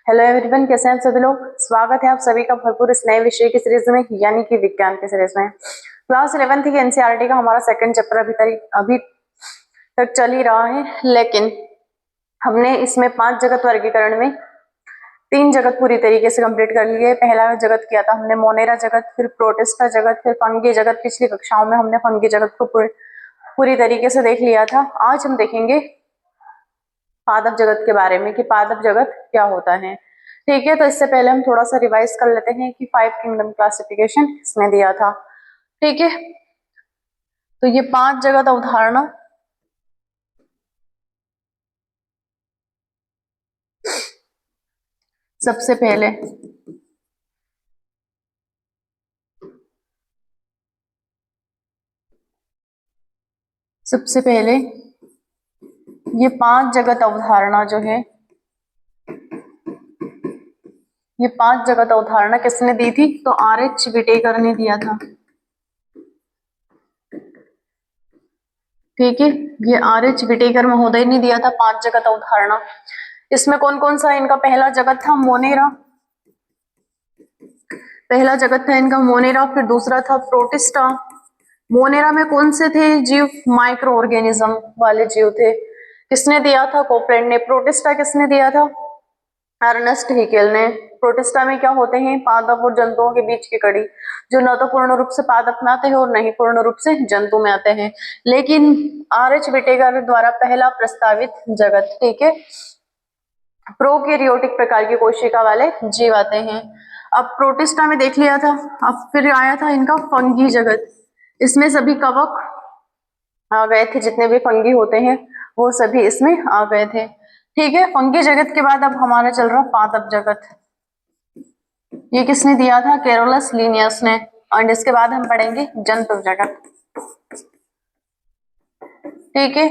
Hello everyone, कैसे हैं आप सभी लोग। स्वागत है आप सभी का भरपूर इस नए विषय की सीरीज में, यानी कि विज्ञान की सीरीज में। क्लास 11th की एनसीईआरटी का हमारा सेकंड चैप्टर अभी तक चल ही रहा है, लेकिन हमने इसमें 5 जगत वर्गीकरण में 3 जगत पूरी तरीके से कंप्लीट कर लिए। पहला जगत किया था हमने मोनेरा जगत, फिर प्रोटिस्टा जगत, फिर फंगी जगत। पिछली कक्षाओं में हमने फंगी जगत को पूरी तरीके से देख लिया था। आज हम देखेंगे पादप जगत के बारे में कि पादप जगत क्या होता है। ठीक है, तो इससे पहले हम थोड़ा सा रिवाइज कर लेते हैं कि 5 किंगडम क्लासिफिकेशन इसने दिया था। ठीक है, तो ये 5 जगत अवधारणा सबसे पहले ये 5 जगत अवधारणा जो है, ये 5 जगत अवधारणा किसने दी थी? तो आर.एच. विटेकर ने दिया था। ठीक है, ये आर.एच. विटेकर महोदय ने दिया था 5 जगत अवधारणा। इसमें कौन कौन सा? इनका पहला जगत था मोनेरा, पहला जगत था इनका मोनेरा। फिर दूसरा था प्रोटिस्टा। मोनेरा में कौन से थे जीव? माइक्रो ऑर्गेनिज्म वाले जीव थे। किसने दिया था? कोपलैंड ने। प्रोटिस्टा किसने दिया था? अर्नेस्ट हैकेल ने। प्रोटिस्टा में क्या होते हैं? पादप और जंतुओं के बीच की कड़ी, जो न तो पूर्ण रूप से पादप में आते हैं और नहीं पूर्ण रूप से जंतु में आते हैं। लेकिन आर.एच. विटेकर द्वारा पहला प्रस्तावित जगत, ठीक है, प्रोकैरियोटिक प्रकार की कोशिका वाले जीव आते हैं। अब प्रोटिस्टा में देख लिया था। अब फिर आया था इनका फंगी जगत। इसमें सभी कवक आ गए थे, जितने भी फंगी होते हैं वो सभी इसमें आ गए थे। ठीक है, फंगी जगत के बाद अब हमारा चल रहा पादप जगत। ये किसने दिया था? कैरोलस लिनियस ने। और इसके बाद हम पढ़ेंगे जंतु जगत। ठीक है,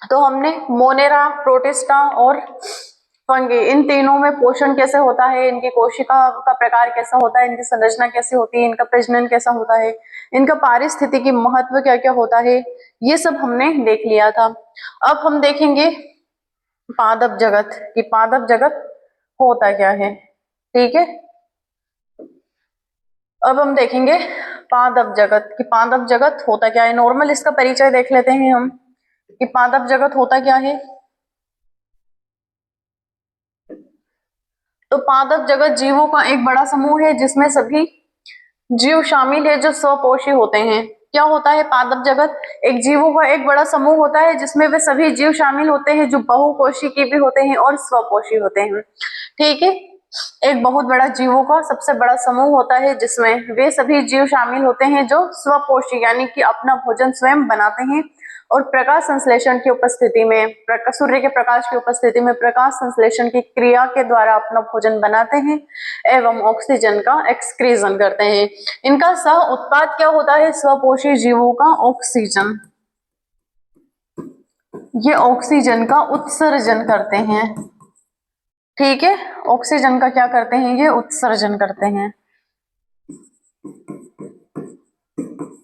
तो हमने मोनेरा, प्रोटिस्टा और फंगी, इन तीनों में पोषण कैसे होता है, इनकी कोशिका का प्रकार कैसा होता है, इनकी संरचना कैसे होती है, इनका प्रजनन कैसा होता है, इनका पारिस्थितिकी महत्व क्या क्या होता है, ये सब हमने देख लिया था। अब हम देखेंगे पादप जगत कि पादप जगत होता क्या है। ठीक है, अब हम देखेंगे पादप जगत कि पादप जगत होता क्या है। नॉर्मल इसका परिचय देख लेते हैं हम कि पादप जगत होता क्या है। तो पादप जगत जीवों का एक बड़ा समूह है जिसमें सभी जीव शामिल है जो स्वपोषी होते हैं। क्या होता है पादप जगत? एक जीवों का एक बड़ा समूह होता है जिसमें वे सभी जीव शामिल होते हैं जो बहुकोशिकीय भी होते हैं और स्वपोषी होते हैं। ठीक है, एक बहुत बड़ा जीवों का सबसे बड़ा समूह होता है जिसमें वे सभी जीव शामिल होते हैं जो स्वपोषी यानी कि अपना भोजन स्वयं बनाते हैं और प्रकाश संश्लेषण की उपस्थिति में, सूर्य के प्रकाश की उपस्थिति में प्रकाश संश्लेषण की क्रिया के द्वारा अपना भोजन बनाते हैं एवं ऑक्सीजन का एक्सक्रीजन करते हैं। इनका सह उत्पाद क्या होता है? स्वपोषी जीवों का ऑक्सीजन। ये ऑक्सीजन का उत्सर्जन करते हैं। ठीक है, ऑक्सीजन का क्या करते हैं? ये उत्सर्जन करते हैं।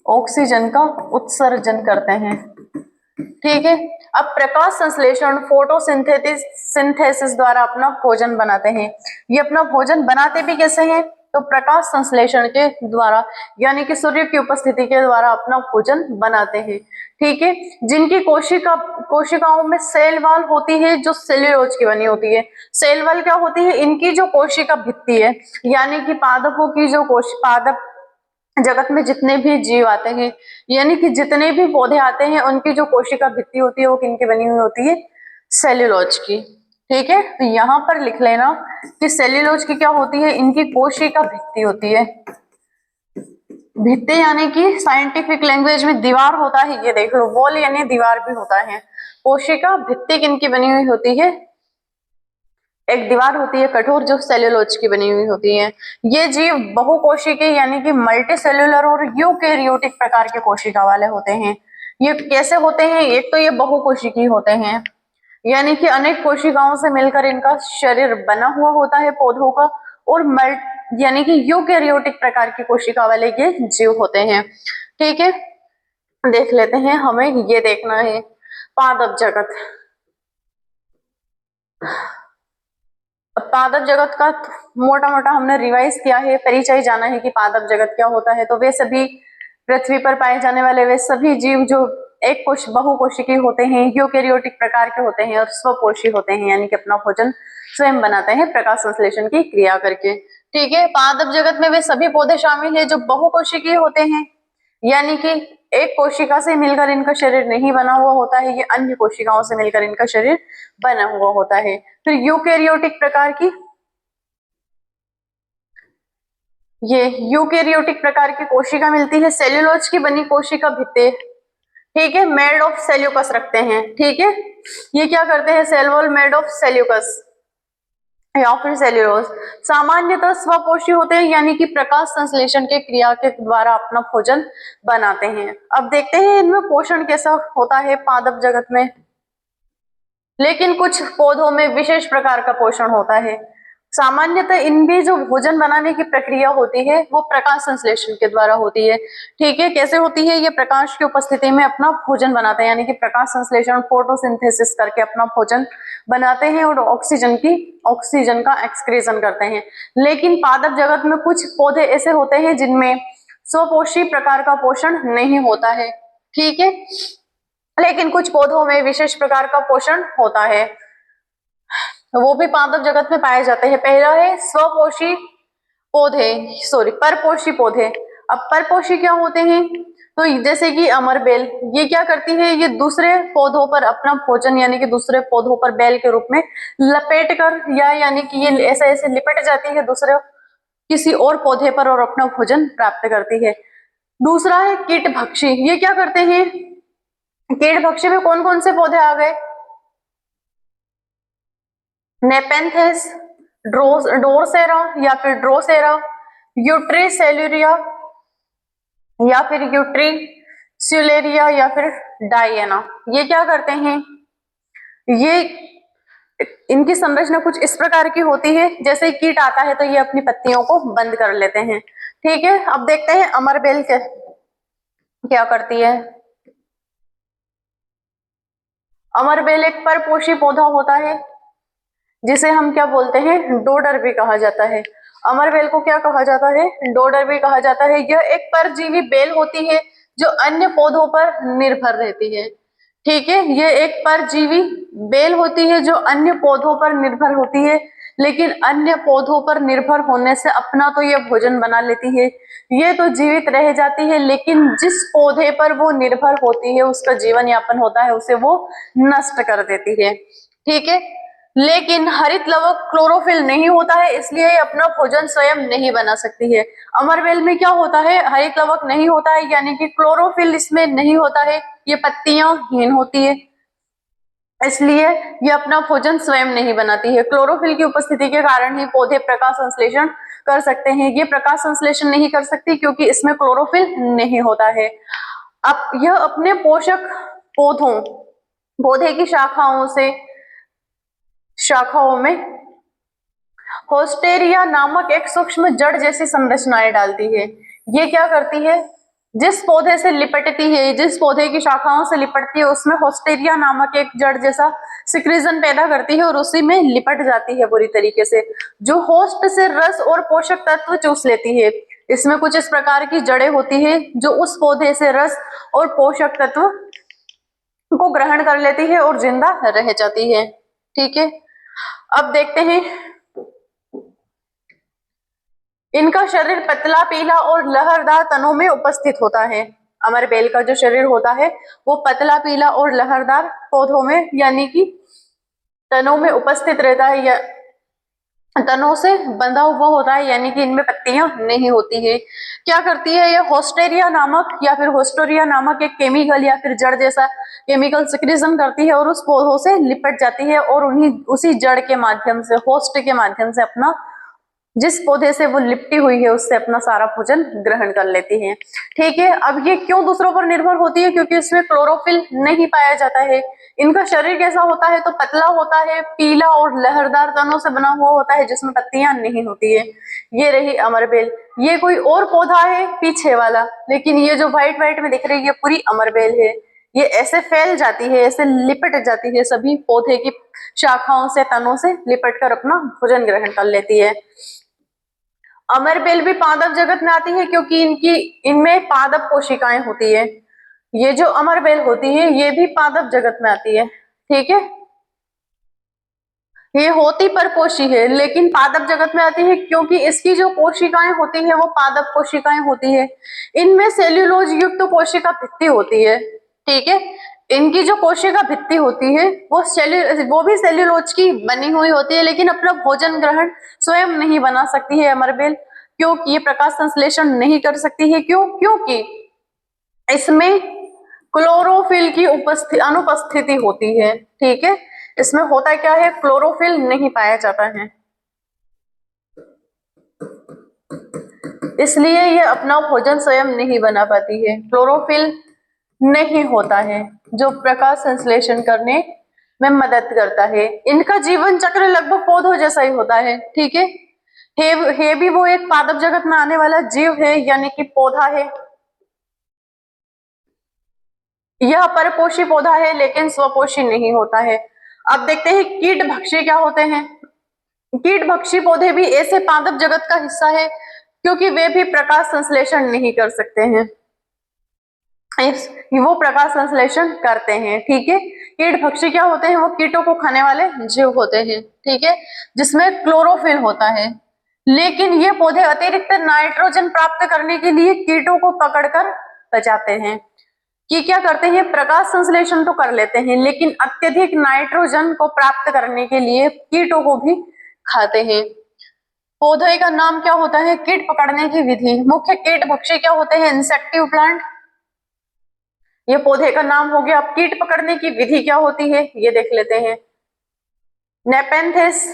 ऑक्सीजन का उत्सर्जन करते हैं। ठीक है, अब प्रकाश संश्लेषण फोटोसिंथेसिस द्वारा अपना भोजन बनाते हैं। ये अपना भोजन बनाते भी कैसे हैं? तो प्रकाश संश्लेषण के द्वारा, यानी कि सूर्य की उपस्थिति के द्वारा अपना भोजन बनाते हैं। ठीक है, जिनकी कोशिकाओं में सेल वॉल होती है जो सेल्यूलोज की बनी होती है। सेल वॉल क्या होती है? इनकी जो कोशिका भित्ति है, यानी कि पादपों की जो पादप जगत में जितने भी जीव आते हैं, यानी कि जितने भी पौधे आते हैं, उनकी जो कोशिका भित्ति होती है वो किनकी बनी हुई होती है? सेल्यूलोज की। ठीक है, तो यहां पर लिख लेना कि सेल्यूलोज की क्या होती है? इनकी कोशिका भित्ति होती है। भित्ति यानी कि साइंटिफिक लैंग्वेज में दीवार होता है, ये देख लो, वॉल यानी दीवार भी होता है। कोशिका भित्ति किनकी बनी हुई होती है? एक दीवार होती है कठोर जो सेल्यूलोज की बनी हुई होती है। ये जीव बहुकोशिकीय यानी कि मल्टी सेल्यूलर और यूकेरियोटिक प्रकार के कोशिका वाले होते हैं। ये कैसे होते हैं? एक तो ये बहुकोशिकीय होते हैं, यानी कि अनेक कोशिकाओं से मिलकर इनका शरीर बना हुआ होता है पौधों का, और यानी कि यूकेरियोटिक प्रकार की कोशिका वाले ये जीव होते हैं। ठीक है, देख लेते हैं, हमें ये देखना है। पादप जगत, पादप जगत का मोटा मोटा हमने रिवाइज किया है, परिचय जाना है कि पादप जगत क्या होता है। तो वे सभी पृथ्वी पर पाए जाने वाले वे सभी जीव जो एक कोश बहुकोशिकीय होते हैं, यूकेरियोटिक प्रकार के होते हैं और स्वपोषी होते हैं, यानी कि अपना भोजन स्वयं बनाते हैं प्रकाश संश्लेषण की क्रिया करके। ठीक है, पादप जगत में वे सभी पौधे शामिल है जो बहुकोशिकीय होते हैं, यानी कि एक कोशिका से मिलकर इनका शरीर नहीं बना हुआ होता है, ये अन्य कोशिकाओं से मिलकर इनका शरीर बना हुआ होता है। फिर यूकेरियोटिक प्रकार की, ये यूकेरियोटिक प्रकार की कोशिका मिलती है, सेल्यूलोज की बनी कोशिका भित्ते, ठीक है, मेड ऑफ सेल्यूकस रखते हैं। ठीक है, ये क्या करते हैं, cell wall made of Seleucus या फिर सेल्यूलोज। सामान्यतः स्वपोषी होते हैं, यानी कि प्रकाश संश्लेषण के क्रिया के द्वारा अपना भोजन बनाते हैं। अब देखते हैं इनमें पोषण कैसा होता है पादप जगत में। लेकिन कुछ पौधों में विशेष प्रकार का पोषण होता है। सामान्यतः इनमें जो भोजन बनाने की प्रक्रिया होती है वो प्रकाश संश्लेषण के द्वारा होती है। ठीक है, कैसे होती है, ये प्रकाश की उपस्थिति में अपना भोजन बनाते हैं, यानी कि प्रकाश संश्लेषण फोटोसिंथेसिस करके अपना भोजन बनाते हैं और ऑक्सीजन का एक्सक्रीजन करते हैं। लेकिन पादप जगत में कुछ पौधे ऐसे होते हैं जिनमें स्वपोषी प्रकार का पोषण नहीं होता है। ठीक है, लेकिन कुछ पौधों में विशेष प्रकार का पोषण होता है, वो भी पादप जगत में पाए जाते हैं। पहला है स्वपोषी पौधे, परपोषी पौधे। अब परपोषी क्या होते हैं, तो जैसे कि अमरबेल, ये क्या करती है, ये दूसरे पौधों पर अपना भोजन, यानी कि दूसरे पौधों पर बेल के रूप में लपेट कर, या यानी कि ये ऐसे ऐसे लिपट जाती है दूसरे किसी और पौधे पर और अपना भोजन प्राप्त करती है। दूसरा है कीटभक्षी, ये क्या करते हैं, कीटभक्षी में कौन कौन से पौधे आ गए, नेपेंथेस, डोरसेरा या फिर ड्रोसेरा, यूट्रीसेल्यूरिया या फिर यूट्रीस्यूलेरिया या फिर डायना। ये क्या करते हैं, ये इनकी संरचना कुछ इस प्रकार की होती है, जैसे कीट आता है तो ये अपनी पत्तियों को बंद कर लेते हैं। ठीक है, अब देखते हैं अमरबेल क्या करती है। अमरबेल एक परपोषी पौधा होता है जिसे हम क्या बोलते हैं, डोडर भी कहा जाता है। अमरबेल को क्या कहा जाता है, डोडर भी कहा जाता है। यह एक परजीवी बेल होती है जो अन्य पौधों पर निर्भर रहती है। ठीक है, यह एक परजीवी बेल होती है जो अन्य पौधों पर निर्भर होती है, लेकिन अन्य पौधों पर निर्भर होने से अपना तो यह भोजन बना लेती है, ये तो जीवित रह जाती है, लेकिन जिस पौधे पर वो निर्भर होती है उसका जीवन यापन होता है उसे वो नष्ट कर देती है। ठीक है, लेकिन हरित लवक क्लोरोफिल नहीं होता है, इसलिए ये अपना भोजन स्वयं नहीं बना सकती है। अमरबेल में क्या होता है, हरित लवक नहीं होता है, यानी कि क्लोरोफिल इसमें नहीं होता है, ये पत्तियां हीन होती है, इसलिए ये अपना भोजन स्वयं नहीं बनाती है। क्लोरोफिल की उपस्थिति के कारण ही पौधे प्रकाश संश्लेषण कर सकते हैं, ये प्रकाश संश्लेषण नहीं कर सकती क्योंकि इसमें क्लोरोफिल नहीं होता है। अब यह अपने पोषक पौधे की शाखाओं में होस्टेरिया नामक एक सूक्ष्म जड़ जैसी संरचनाएं डालती है। ये क्या करती है, जिस पौधे से लिपटती है, जिस पौधे की शाखाओं से लिपटती है उसमें होस्टेरिया नामक एक जड़ जैसा सिक्रीजन पैदा करती है और उसी में लिपट जाती है पूरी तरीके से, जो होस्ट से रस और पोषक तत्व चूस लेती है। इसमें कुछ इस प्रकार की जड़ें होती है जो उस पौधे से रस और पोषक तत्व को ग्रहण कर लेती है और जिंदा रह जाती है। ठीक है, अब देखते हैं, इनका शरीर पतला पीला और लहरदार तनों में उपस्थित होता है। अमरबेल का जो शरीर होता है वो पतला पीला और लहरदार पौधों में यानी कि तनों में उपस्थित रहता है, या तनों से बंधा हुआ होता है, यानी कि इनमें पत्तियां नहीं होती है। क्या करती है, ये होस्टेरिया नामक या फिर होस्टोरिया नामक एक केमिकल या फिर जड़ जैसा केमिकल सिक्रीजन करती है और उस पौधों से लिपट जाती है और उसी जड़ के माध्यम से, होस्ट के माध्यम से अपना, जिस पौधे से वो लिपटी हुई है उससे अपना सारा भोजन ग्रहण कर लेती है। ठीक है, अब ये क्यों दूसरों पर निर्भर होती है, क्योंकि इसमें क्लोरोफिल नहीं पाया जाता है। इनका शरीर कैसा होता है, तो पतला होता है, पीला और लहरदार तनों से बना हुआ होता है जिसमें पत्तियां नहीं होती है। ये रही अमरबेल। ये कोई और पौधा है पीछे वाला, लेकिन ये जो व्हाइट व्हाइट में दिख रही है ये पूरी अमरबेल है। ये ऐसे फैल जाती है, ऐसे लिपट जाती है, सभी पौधे की शाखाओं से, तनों से लिपट कर अपना भोजन ग्रहण कर लेती है। अमरबेल भी पादप जगत में आती है क्योंकि इनमें पादप कोशिकाएं होती है। ये जो अमरबेल होती है ये भी पादप जगत में आती है, ठीक है। ये होती परपोषी है लेकिन पादप जगत में आती है क्योंकि इसकी जो कोशिकाएं होती है वो पादप कोशिकाएं होती है। इनमें सेल्यूलोज युक्त कोशिका भित्ति होती है, ठीक है। इनकी जो कोशिका भित्ति होती है वो भी सेल्यूलोज की बनी हुई होती है, लेकिन अपना भोजन ग्रहण स्वयं नहीं बना सकती है अमरबेल, क्योंकि ये प्रकाश संश्लेषण नहीं कर सकती है। क्योंकि इसमें क्लोरोफिल की अनुपस्थिति होती है, ठीक है। इसमें होता क्या है, क्लोरोफिल नहीं पाया जाता है, इसलिए ये अपना भोजन स्वयं नहीं बना पाती है। क्लोरोफिल नहीं होता है जो प्रकाश संश्लेषण करने में मदद करता है। इनका जीवन चक्र लगभग पौधों जैसा ही होता है, ठीक है। है भी वो एक पादप जगत में आने वाला जीव है, यानी कि पौधा है। यह परपोषी पौधा है लेकिन स्वपोषी नहीं होता है। अब देखते हैं कीट भक्षी क्या होते हैं। कीट भक्षी पौधे भी ऐसे पादप जगत का हिस्सा है क्योंकि वे भी प्रकाश संश्लेषण नहीं कर सकते हैं, वो प्रकाश संश्लेषण करते हैं, ठीक है। कीट भक्षी क्या होते हैं, वो कीटों को खाने वाले जीव होते हैं, ठीक है, जिसमें क्लोरोफिल होता है। लेकिन ये पौधे अतिरिक्त नाइट्रोजन प्राप्त करने के लिए कीटों को पकड़कर बचाते हैं। कि क्या करते हैं, प्रकाश संश्लेषण तो कर लेते हैं लेकिन अत्यधिक नाइट्रोजन को प्राप्त करने के लिए कीटों को भी खाते हैं। पौधे का नाम क्या होता है, कीट पकड़ने की विधि। मुख्य कीट भक्षी क्या होते हैं, इंसेक्टिव प्लांट। ये पौधे का नाम हो गया। अब कीट पकड़ने की विधि क्या होती है ये देख लेते हैं। नेपेंथिस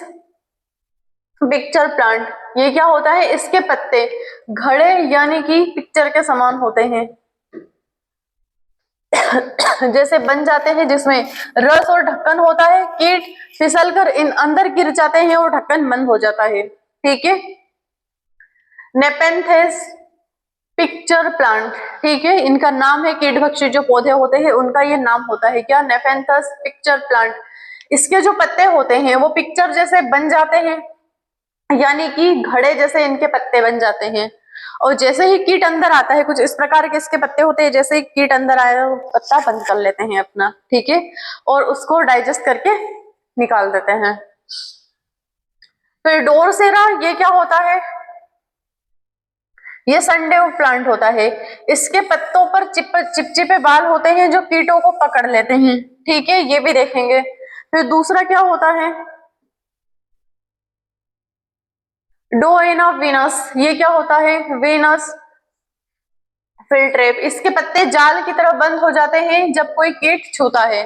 पिक्चर प्लांट, ये क्या होता है, इसके पत्ते घड़े यानी कि पिक्चर के समान होते हैं, जैसे बन जाते हैं, जिसमें रस और ढक्कन होता है। कीट फिसलकर इन अंदर गिर जाते हैं और ढक्कन बंद हो जाता है, ठीक है। नेपेंथिस पिक्चर प्लांट, ठीक है, इनका नाम है, कीटभक्षी जो पौधे होते हैं उनका ये नाम होता है क्या, नेपेंथस पिक्चर प्लांट। इसके जो पत्ते होते हैं वो पिक्चर जैसे बन जाते हैं, यानी कि घड़े जैसे इनके पत्ते बन जाते हैं। और जैसे ही कीट अंदर आता है, कुछ इस प्रकार के इसके पत्ते होते हैं, जैसे ही कीट अंदर आया वो पत्ता बंद कर लेते हैं अपना, ठीक है, और उसको डाइजेस्ट करके निकाल देते हैं। फिर डोरसेरा, ये क्या होता है, ये संडेव प्लांट होता है। इसके पत्तों पर चिपचिपे बाल होते हैं जो कीटों को पकड़ लेते हैं, ठीक है, ये भी देखेंगे। फिर दूसरा क्या होता है, डोएन ऑफ वीनस, ये क्या होता है, वीनस फिल्ट्रेप। इसके पत्ते जाल की तरह बंद हो जाते हैं जब कोई कीट छूता है।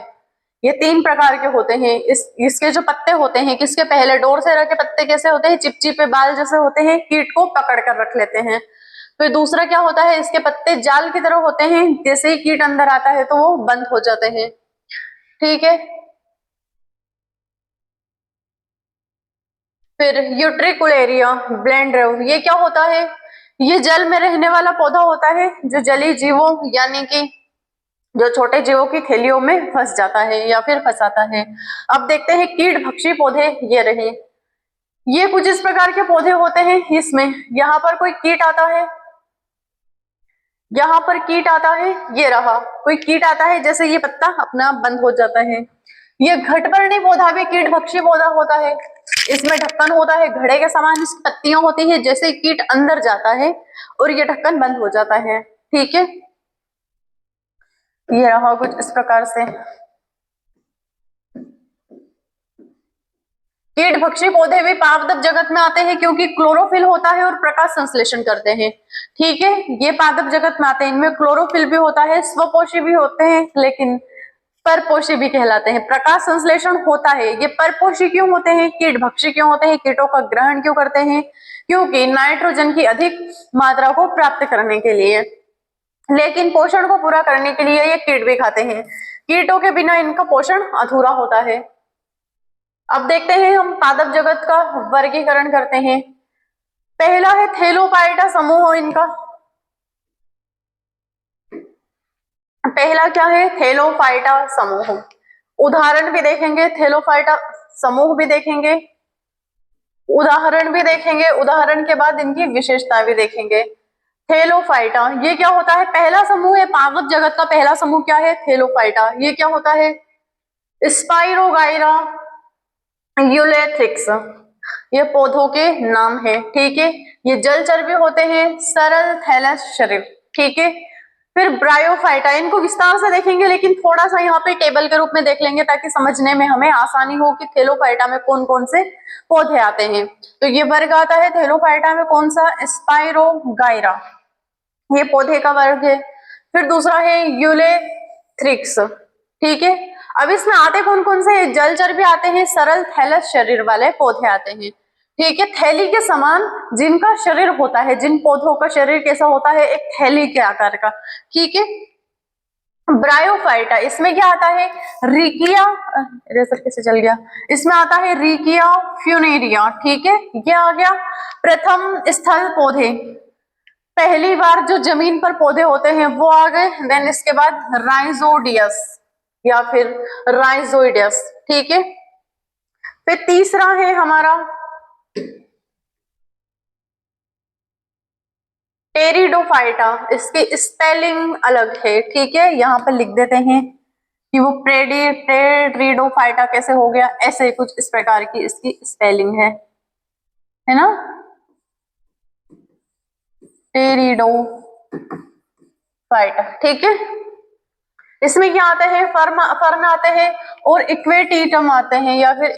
ये 3 प्रकार के होते हैं। इसके जो पत्ते होते हैं, किसके, पहले डोरसेरा के पत्ते कैसे होते हैं, चिपचिपे बाल जैसे होते हैं, कीट को पकड़ कर रख लेते हैं। फिर दूसरा क्या होता है, इसके पत्ते जाल की तरह होते हैं, जैसे ही कीट अंदर आता है तो वो बंद हो जाते हैं, ठीक है। फिर यूट्रिकुलेरिया ब्लेंड्रेव, ये क्या होता है, ये जल में रहने वाला पौधा होता है जो जलीय जीवों यानी कि जो छोटे जीवों की थैलियों में फंस जाता है या फिर फंसाता है। अब देखते हैं कीट भक्षी पौधे, ये रहे। ये कुछ इस प्रकार के पौधे होते हैं, इसमें यहाँ पर कोई कीट आता है, यहाँ पर कीट आता है, ये रहा कोई कीट आता है, जैसे ये पत्ता अपना बंद हो जाता है। ये घटपर्णी पौधा भी कीट भक्षी पौधा होता है। इसमें ढक्कन होता है, घड़े के समान इसकी पत्तियां होती है, जैसे कीट अंदर जाता है और ये ढक्कन बंद हो जाता है, ठीक है। ये रहा कुछ इस प्रकार से। कीट भक्षी पौधे भी पादप जगत में आते हैं क्योंकि क्लोरोफिल होता है और प्रकाश संश्लेषण करते हैं, ठीक है। ये पादप जगत में आते हैं, इनमें क्लोरोफिल भी होता है, स्वपोषी भी होते हैं लेकिन परपोषी भी कहलाते हैं। प्रकाश संश्लेषण होता है। ये परपोषी क्यों होते हैं, कीट भक्षी क्यों होते हैं, कीटों का ग्रहण क्यों करते हैं, क्योंकि नाइट्रोजन की अधिक मात्रा को प्राप्त करने के लिए। लेकिन पोषण को पूरा करने के लिए ये कीट भी खाते हैं। कीटों के बिना इनका पोषण अधूरा होता है। अब देखते हैं हम पादप जगत का वर्गीकरण करते हैं। पहला है थैलोपाइटा समूह इनका। पहला क्या है, थैलोफाइटा समूह। उदाहरण भी देखेंगे, थैलोफाइटा समूह भी देखेंगे, उदाहरण भी देखेंगे, उदाहरण के बाद इनकी विशेषता भी देखेंगे। थैलोफाइटा ये क्या होता है, पहला समूह है, पादप जगत का पहला समूह क्या है, थैलोफाइटा। ये क्या होता है, स्पाइरोगाइरा यूलेथ्रिक्स, ये पौधों के नाम है, ठीक है। ये जलचर भी होते हैं, सरल थैलस शरीर, ठीक है। फिर ब्रायोफाइटा, इनको विस्तार से देखेंगे लेकिन थोड़ा सा यहाँ पे टेबल के रूप में देख लेंगे ताकि समझने में हमें आसानी हो कि थैलोफाइटा में कौन कौन से पौधे आते हैं। तो ये वर्ग आता है थैलोफाइटा में कौन सा, स्पाइरोगाइरा, ये पौधे का वर्ग है। फिर दूसरा है यूलेथ्रिक्स, ठीक है। अब इसमें आते कौन कौन से, जलचर भी आते हैं, सरल थैलस शरीर वाले पौधे आते हैं, ठीक है। थैली के समान जिनका शरीर होता है, जिन पौधों का शरीर कैसा होता है, एक थैली के आकार का, ठीक है। ब्रायोफाइटा, इसमें क्या आता है, रिकिया, रेजर कैसे चल गया, इसमें आता है रिकिया फ्यूनेरिया, ठीक है। ये आ गया प्रथम स्थल पौधे, पहली बार जो जमीन पर पौधे होते हैं वो आ गए। देन इसके बाद राइजोडियस या फिर राइजोइडियस, ठीक है। फिर तीसरा है हमारा टेरिडोफाइटा, इसकी स्पेलिंग अलग है, ठीक है। यहाँ पर लिख देते हैं कि वो टेरिडोफाइटा कैसे हो गया, ऐसे कुछ इस प्रकार की इसकी स्पेलिंग है ना, टेरिडोफाइटा, ठीक है। इसमें क्या आते हैं, फर्न आते हैं और इक्वेटीटम आते हैं या फिर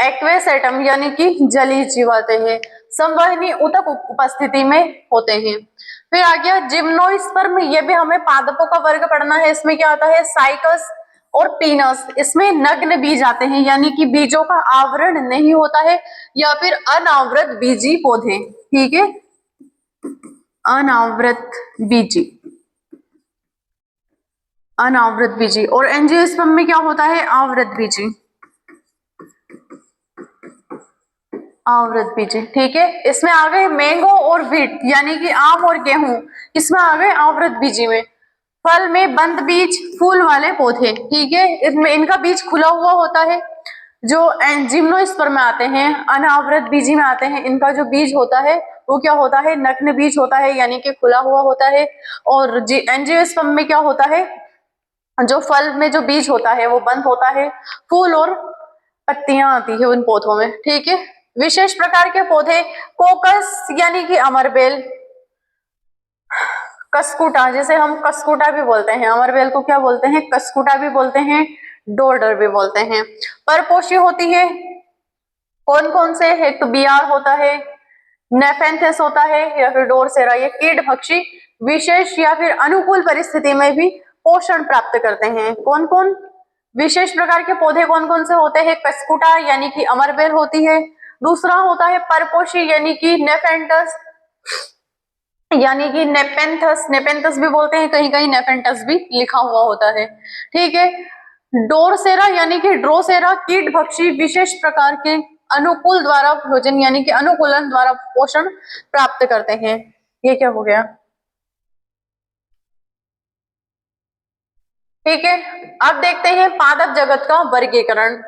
एक्वेसेटम यानी कि जलीय जीव आते हैं, संवहनी ऊतक उपस्थिति में होते हैं। फिर आ गया जिम्नोस्पर्म, ये भी हमें पादपों का वर्ग पढ़ना है। इसमें क्या आता है, साइकस और पीनस, इसमें नग्न बीज आते हैं यानी कि बीजों का आवरण नहीं होता है, या फिर अनावृत बीजी पौधे, ठीक है, अनावृत बीजी, अनावृत बीजी। और एंजियोस्पर्म में क्या होता है, आवृत बीजी, आवृत बीजी, ठीक है। इसमें आ गए मैंगो और व्हीट यानी कि आम और गेहूं, इसमें आ गए आवृत बीजी में। फल में बंद बीज फूल वाले पौधे, ठीक है, इसमें इनका बीज खुला हुआ होता है। जो जिम्नोस्पर्म में आते हैं, अनावृत बीजी में आते हैं, इनका जो बीज होता है वो क्या होता है, नग्न बीज होता है यानी कि खुला हुआ होता है। और एंजियोस्पर्म में क्या होता है, जो फल में जो बीज होता है वो बंद होता है, फूल और पत्तियां आती है उन पौधों में, ठीक है। विशेष प्रकार के पौधे कोकस यानी कि अमरबेल, कसकुटा, जैसे हम कसकुटा भी बोलते हैं, अमरबेल को क्या बोलते हैं, कसकुटा भी बोलते हैं, डोडर भी बोलते हैं। परपोषी होती है, कौन कौन से, एक तो बियार होता है, नेफेंथस होता है या फिर डोरसेरा, ये कीट भक्षी विशेष या फिर अनुकूल परिस्थिति में भी पोषण प्राप्त करते हैं। कौन कौन विशेष प्रकार के पौधे कौन कौन से होते हैं, कसकुटा यानी कि अमरबेल होती है, दूसरा होता है परपोषी यानी कि नेफेंथस यानी कि नेपेंथस, नेपेंथस भी बोलते हैं, कहीं कहीं नेफेंटस भी लिखा हुआ होता है, ठीक है। डोरसेरा यानी कि ड्रोसेरा कीट भक्षी विशेष प्रकार के अनुकूल द्वारा भोजन यानी कि अनुकूलन द्वारा पोषण प्राप्त करते हैं। ये क्या हो गया, ठीक है। अब देखते हैं पादप जगत का वर्गीकरण,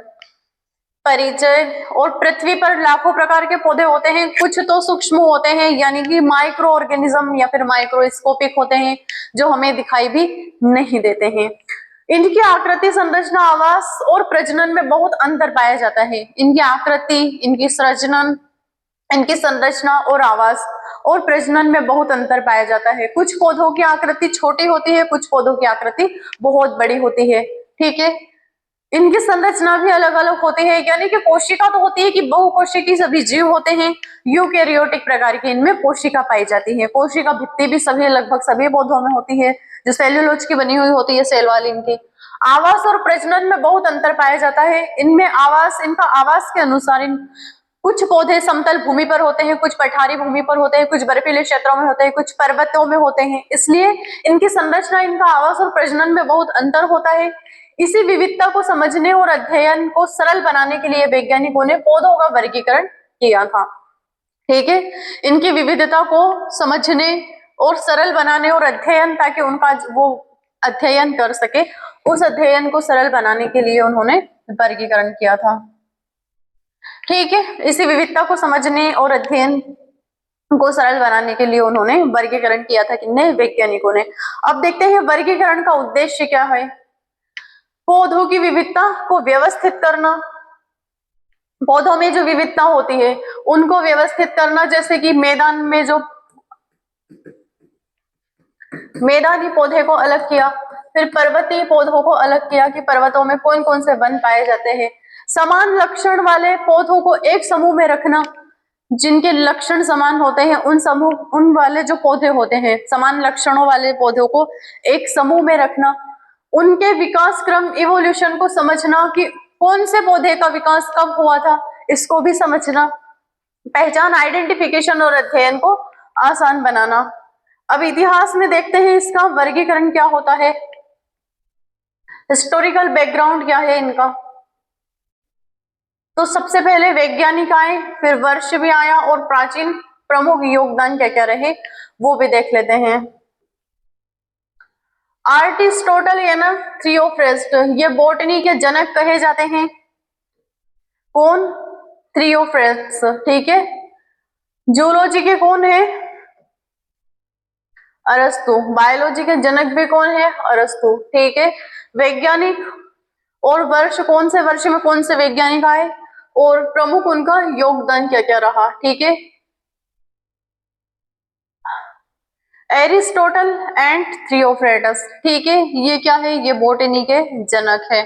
परिचय। और पृथ्वी पर लाखों प्रकार के पौधे होते हैं, कुछ तो सूक्ष्म होते हैं यानी कि माइक्रो ऑर्गेनिज्म या फिर माइक्रोस्कोपिक होते हैं जो हमें दिखाई भी नहीं देते हैं। इनकी आकृति, संरचना, आवास और प्रजनन में बहुत अंतर पाया जाता है। इनकी आकृति, इनकी संरचना, इनकी संरचना और आवास और प्रजनन में बहुत अंतर पाया जाता है। कुछ पौधों की आकृति छोटी होती है, कुछ पौधों की आकृति बहुत बड़ी होती है, ठीक है। इनकी संरचना भी अलग अलग होती है, यानी कि कोशिका तो होती है कि बहुकोशिकीय सभी जीव होते हैं, यूकैरियोटिक प्रकार की इनमें कोशिका पाई जाती है। कोशिका भित्ति भी सभी लगभग सभी पौधों में होती है, जो सेल्यूलोज की बनी हुई होती है, सेल वाली। इनकी आवास और प्रजनन में बहुत अंतर पाया जाता है। इनमें आवास, इनका आवास के अनुसार कुछ पौधे समतल भूमि पर होते हैं, कुछ पठारी भूमि पर होते हैं, कुछ बर्फीले क्षेत्रों में होते हैं, कुछ पर्वतों में होते हैं, इसलिए इनकी संरचना, इनका आवास और प्रजनन में बहुत अंतर होता है। इसी विविधता को समझने और अध्ययन को सरल बनाने के लिए वैज्ञानिकों ने पौधों का वर्गीकरण किया था, ठीक है। इनकी विविधता को समझने और सरल बनाने और अध्ययन, ताकि उनका वो अध्ययन कर सके, उस अध्ययन को सरल बनाने के लिए उन्होंने वर्गीकरण किया था। ठीक है, इसी विविधता को समझने और अध्ययन को सरल बनाने के लिए उन्होंने वर्गीकरण किया था किन्ने? वैज्ञानिकों ने। अब देखते हैं वर्गीकरण का उद्देश्य क्या है। पौधों की विविधता को व्यवस्थित करना, पौधों में जो विविधता होती है उनको व्यवस्थित करना, जैसे कि मैदान में जो मैदानी पौधे को अलग किया, फिर पर्वतीय पौधों को अलग किया कि पर्वतों में कौन कौन से वन पाए जाते हैं। समान लक्षण वाले पौधों को एक समूह में रखना, जिनके लक्षण समान होते हैं उन वाले जो पौधे होते हैं, समान लक्षणों वाले पौधों को एक समूह में रखना। उनके विकास क्रम, इवोल्यूशन को समझना कि कौन से पौधे का विकास कब हुआ था, इसको भी समझना। पहचान, आइडेंटिफिकेशन और अध्ययन को आसान बनाना। अब इतिहास में देखते हैं इसका वर्गीकरण क्या होता है, हिस्टोरिकल बैकग्राउंड क्या है इनका। तो सबसे पहले वैज्ञानिक आए, फिर वर्ष भी आया, और प्राचीन प्रमुख योगदान क्या क्या रहे वो भी देख लेते हैं। आर्टिस्टोटल या ना थियोफ्रेस्ट, ये बॉटनी के जनक कहे जाते हैं। कौन? थियोफ्रेस्ट। ठीक है। जूलॉजी के कौन है? अरस्तु। बायोलॉजी के जनक भी कौन है? अरस्तु। ठीक है। वैज्ञानिक और वर्ष, कौन से वर्ष में कौन से वैज्ञानिक आए, और प्रमुख उनका योगदान क्या क्या रहा। ठीक है। Aristotle and Theophrastus. ठीक है, ये क्या है? ये बॉटनी के जनक है।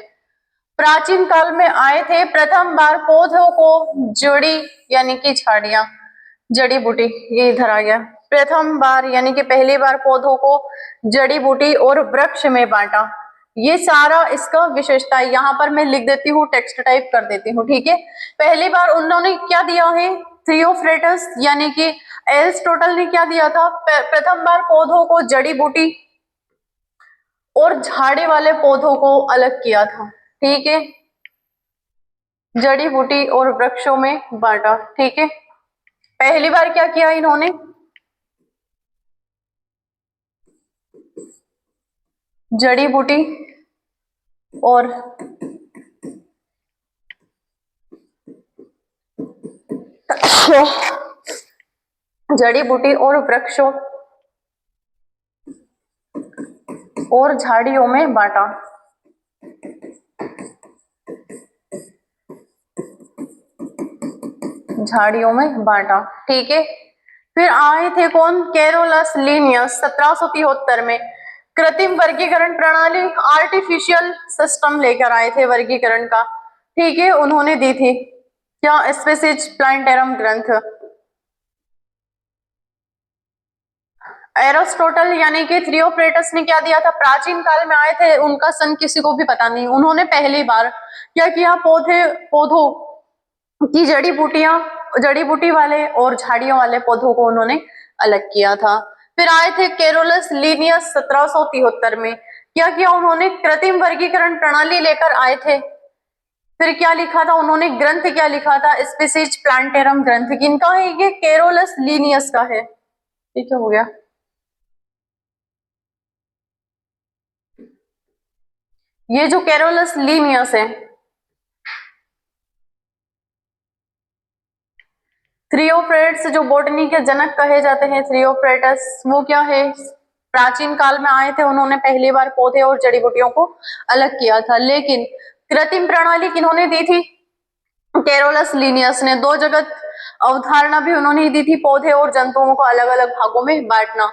प्राचीन काल में आए थे, प्रथम बार पौधों को जड़ी यानी कि झाड़ियां, जड़ी बूटी, ये इधर आ गया। प्रथम बार यानी कि पहली बार पौधों को जड़ी बूटी और वृक्ष में बांटा। ये सारा इसका विशेषता है। यहाँ पर मैं लिख देती हूँ, टेक्स्ट टाइप कर देती हूँ। ठीक है। पहली बार उन्होंने क्या दिया है? थियोफ्रेटस यानी कि एरिस्टोटल ने क्या दिया था? प्रथम बार पौधों को जड़ी बूटी और झाड़ी वाले पौधों को अलग किया था। ठीक है। जड़ी बूटी और वृक्षों में बांटा। ठीक है। पहली बार क्या किया इन्होंने? जड़ी बूटी और जड़ी बूटी और वृक्षों और झाड़ियों में बांटा। झाड़ियों में बांटा। ठीक है। फिर आए थे कौन? कैरोलस लीनियस 1773 में कृत्रिम वर्गीकरण प्रणाली, आर्टिफिशियल सिस्टम लेकर आए थे वर्गीकरण का। ठीक है। उन्होंने दी थी क्या? स्पीसीज प्लांटेरम ग्रंथ। एरिस्टोटल यानी कि थियोफ्रेटस ने क्या दिया था? प्राचीन काल में आए थे, उनका सन किसी को भी पता नहीं। उन्होंने पहली बार क्या किया? पौधों की जड़ी बूटी वाले और झाड़ियों वाले पौधों को उन्होंने अलग किया था। फिर आए थे कैरोलस लीनियस 1773 में। क्या किया उन्होंने? कृत्रिम वर्गीकरण प्रणाली लेकर आए थे। फिर क्या लिखा था उन्होंने? ग्रंथ क्या लिखा था? स्पीसीज प्लांटेरम ग्रंथ। किनका है ये? कैरोलस लीनियस का है। ठीक है, हो गया। ये जो कैरोलस लीनियस है, थियोफ्रेट्स जो बॉटनी के जनक कहे जाते हैं, थियोफ्रेटस, वो क्या है? प्राचीन काल में आए थे, उन्होंने पहली बार पौधे और जड़ी बूटियों को अलग किया था। लेकिन कृत्रिम प्रणाली किन्होंने दी थी? कैरोलस लीनियस ने। दो जगत अवधारणा भी उन्होंने दी थी, पौधे और जंतुओं को अलग अलग भागों में बांटना।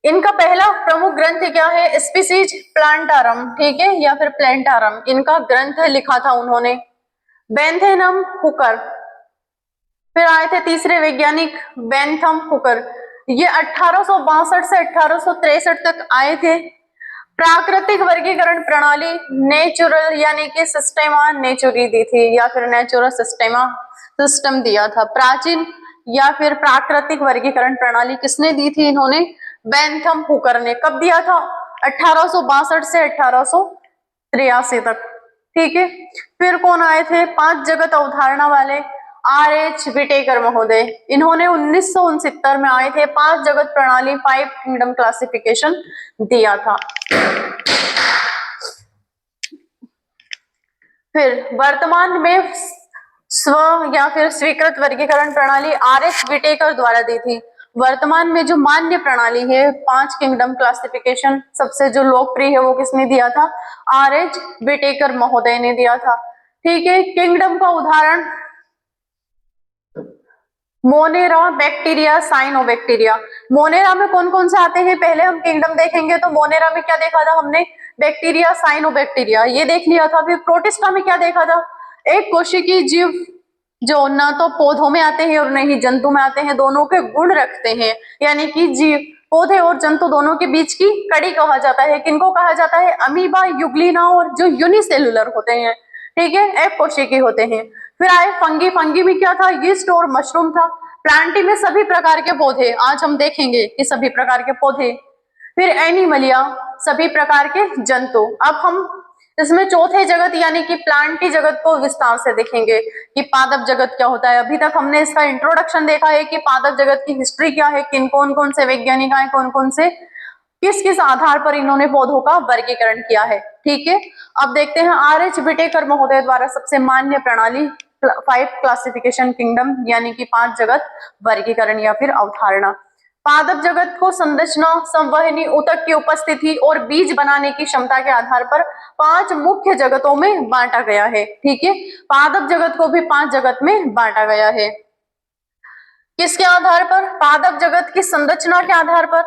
इनका पहला प्रमुख ग्रंथ क्या है? स्पीसीज प्लांटारम। ठीक है, या फिर प्लेंटारम, इनका ग्रंथ लिखा था उन्होंने। बेंथेनम हुकर। फिर आए थे तीसरे वैज्ञानिक बेंथम हुकर। ये 1862 से 1863 तक आए थे। प्राकृतिक वर्गीकरण प्रणाली, नेचुरल यानी कि सिस्टेमा नेचुरी दी थी, या फिर नेचुरल सिस्टेमा सिस्टम दिया था। प्राचीन या फिर प्राकृतिक वर्गीकरण प्रणाली किसने दी थी? इन्होंने बेंथम हुकर ने। कब दिया था? 1862 से 1883 तक। ठीक है। फिर कौन आए थे? पांच जगत अवधारणा वाले, R.H. विटेकर महोदय, इन्होंने 1969 में आए थे, 5 जगत प्रणाली 5 किंगडम क्लासिफिकेशन दिया था। फिर वर्तमान में स्व या फिर स्वीकृत वर्गीकरण प्रणाली R.H. विटेकर द्वारा दी थी। वर्तमान में जो मान्य प्रणाली है 5 किंगडम क्लासिफिकेशन, सबसे जो लोकप्रिय है वो किसने दिया था? R.H. विटेकर महोदय ने दिया था। ठीक है, किंगडम का उदाहरण मोनेरा, बैक्टीरिया, साइनोबैक्टीरिया। मोनेरा में कौन कौन से आते हैं? पहले हम किंगडम देखेंगे तो मोनेरा में क्या देखा था हमने? बैक्टीरिया, साइनोबैक्टीरिया, ये देख लिया था। फिर प्रोटिस्टा में क्या देखा था? एक कोशिकीय जीव जो न तो पौधों में आते हैं और न ही जंतु में आते हैं, दोनों के गुण रखते हैं, यानी कि जीव, पौधे और जंतु दोनों के बीच की कड़ी कहा जाता है। किनको कहा जाता है? अमीबा, युग्लिना और जो यूनिसेलुलर होते हैं, ठीक है, एक कोशिकीय होते हैं। फिर आए फंगी। फंगी में क्या था? यीस्ट और मशरूम था। प्लांटी में सभी प्रकार के पौधे, आज हम देखेंगे कि सभी प्रकार के पौधे। फिर एनिमलिया, सभी प्रकार के जंतु। अब हम इसमें चौथे जगत यानी कि प्लांटी जगत को विस्तार से देखेंगे कि पादप जगत क्या होता है। अभी तक हमने इसका इंट्रोडक्शन देखा है कि पादप जगत की हिस्ट्री क्या है, किन कौन कौन से वैज्ञानिक आए, कौन कौन से किस किस आधार पर इन्होंने पौधों का वर्गीकरण किया है। ठीक है, अब देखते हैं R.H. विटेकर महोदय द्वारा सबसे मान्य प्रणाली 5 क्लासिफिकेशन किंगडम, यानी कि 5 जगत वर्गीकरण या फिर अवधारणा। पादप जगत को संरचना, संवहनी ऊतक की उपस्थिति और बीज बनाने की क्षमता के आधार पर 5 मुख्य जगतों में बांटा गया है। ठीक है, पादप जगत को भी 5 जगत में बांटा गया है। किसके आधार पर? पादप जगत की संरचना के आधार पर,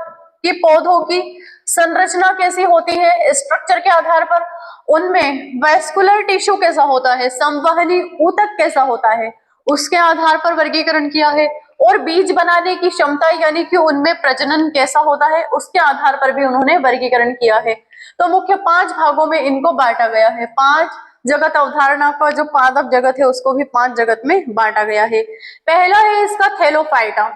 कि पौधों की संरचना कैसी होती है, स्ट्रक्चर के आधार पर, उनमें वैस्कुलर टिश्यू कैसा होता है, संवहनी ऊतक कैसा होता है, उसके आधार पर वर्गीकरण किया है। और बीज बनाने की क्षमता, यानी कि उनमें प्रजनन कैसा होता है, उसके आधार पर भी उन्होंने वर्गीकरण किया है। तो मुख्य 5 भागों में इनको बांटा गया है। 5 जगत अवधारणा का जो पादप जगत है उसको भी 5 जगत में बांटा गया है। पहला है इसका थैलोफाइटा।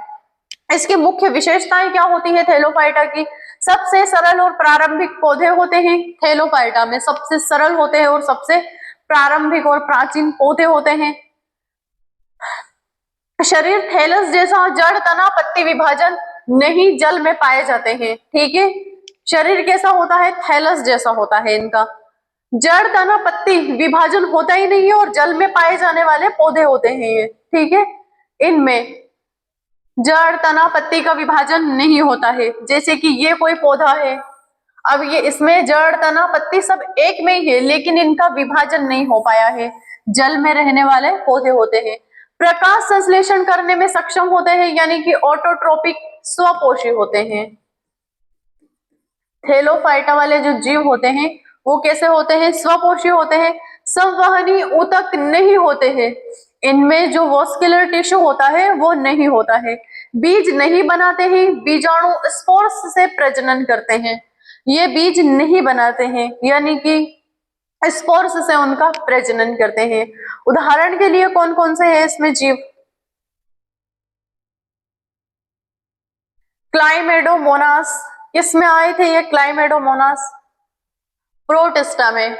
इसकी मुख्य विशेषताएं क्या होती है थैलोफाइटा की? सबसे सरल और प्रारंभिक पौधे होते हैं थैलोफाइटा में, सबसे सरल होते हैं और सबसे प्रारंभिक और प्राचीन पौधे होते हैं। शरीर थैलस जैसा, जड़ तना पत्ती विभाजन नहीं जल में पाए जाते हैं। ठीक है, शरीर कैसा होता है? थैलस जैसा होता है इनका, जड़ तना पत्ती विभाजन होता ही नहीं है और जल में पाए जाने वाले पौधे होते हैं ये। ठीक है, इनमें जड़ तना पत्ती का विभाजन नहीं होता है। जैसे कि ये कोई पौधा है, अब ये इसमें जड़ तना पत्ती सब एक में ही है, लेकिन इनका विभाजन नहीं हो पाया है, जल में रहने वाले पौधे होते हैं। प्रकाश संश्लेषण करने में सक्षम होते हैं, यानी कि ऑटोट्रोपिक, स्वपोषी होते हैं। थैलोफाइटा वाले जो जीव होते हैं वो कैसे होते हैं? स्वपोषी होते हैं, संवहनी ऊतक नहीं होते हैं, इनमें जो वॉस्कुलर टिश्यू होता है वो नहीं होता है, बीज नहीं बनाते हैं, बीजाणु स्पोर्स से प्रजनन करते हैं, ये बीज नहीं बनाते हैं, यानी कि स्पोर्स से उनका प्रजनन करते हैं। उदाहरण के लिए कौन कौन से हैं इसमें जीव? क्लाइमेडोमोनास, किसमें आए थे ये क्लाइमेडोमोनास? प्रोटिस्टा में।